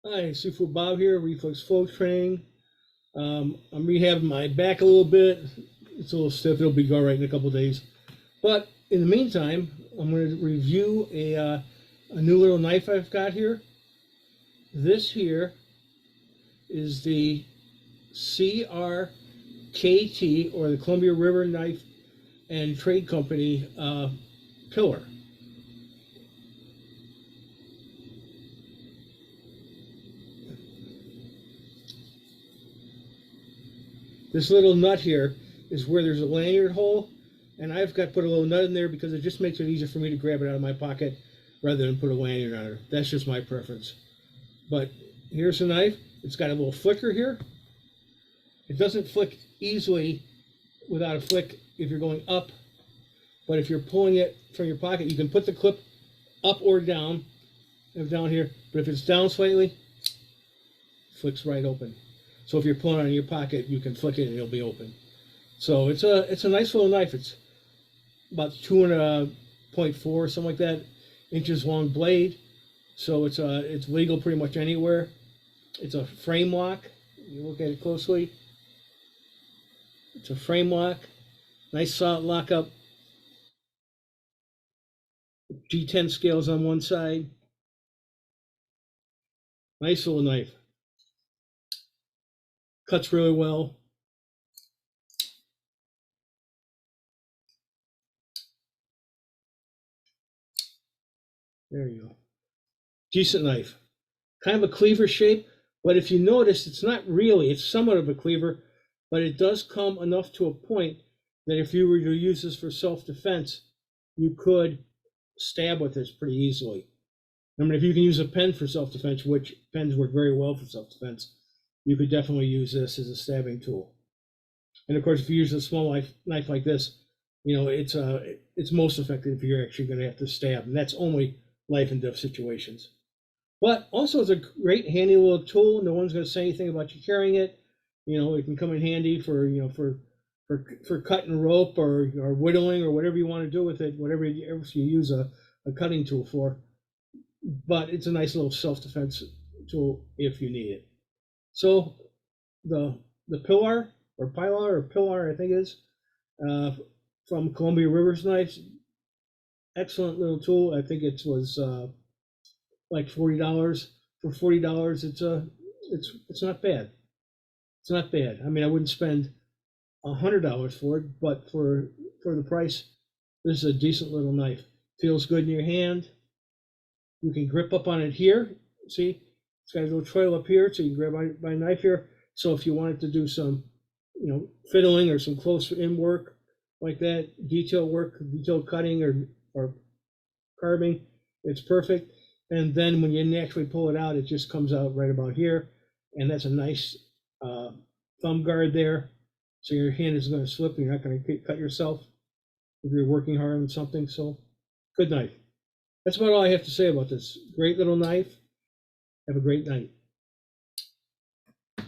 Hi, Seafood Bob here, Reflex Flow Training. I'm rehabbing my back a little bit. It's a little stiff. It'll be all right in a couple days. But in the meantime, I'm going to review a new little knife I've got here. This here is the Crkt, or the Columbia River Knife and Trade Company Pilar. This little nut here is where there's a lanyard hole, and I've got to put a little nut in there because it just makes it easier for me to grab it out of my pocket rather than put a lanyard on it. That's just my preference. But here's the knife. It's got a little flicker here. It doesn't flick easily without a flick if you're going up, but if you're pulling it from your pocket, you can put the clip up or down, down here, but if it's down slightly, it flicks right open. So if you're pulling it out of your pocket, you can flick it and it'll be open. So it's a nice little knife. It's about 2.4, something like that, inches long blade. So it's legal pretty much anywhere. It's a frame lock. You look at it closely. It's a frame lock. Nice solid lockup. G10 scales on one side. Nice little knife. Cuts really well. There you go. Decent knife. Kind of a cleaver shape, but if you notice, it's not really. It's somewhat of a cleaver, but it does come enough to a point that if you were to use this for self-defense, you could stab with this pretty easily. I mean, if you can use a pen for self-defense, which pens work very well for self-defense, you could definitely use this as a stabbing tool. And of course, if you use a small knife like this, you know, it's most effective if you're actually going to have to stab, and that's only life and death situations. But also, it's a great, handy little tool. No one's going to say anything about you carrying it. You know, it can come in handy for for cutting rope or whittling or whatever you want to do with it, whatever you use a cutting tool for. But it's a nice little self-defense tool if you need it. So the Pilar or Pilar, I think it is, from Columbia Rivers Knives, excellent little tool. I think it was like $40. For $40, it's not bad. It's not bad. I mean, I wouldn't spend $100 for it, but for the price, this is a decent little knife. Feels good in your hand. You can grip up on it here. See, it's got a little trail up here, so you can grab my knife here. So if you wanted to do some, you know, fiddling or some close in work like that, detail work, detail cutting or carving, it's perfect. And then when you actually pull it out, it just comes out right about here, and that's a nice thumb guard there. So your hand isn't going to slip, and you're not going to cut yourself if you're working hard on something. So good knife. That's about all I have to say about this great little knife. Have a great night.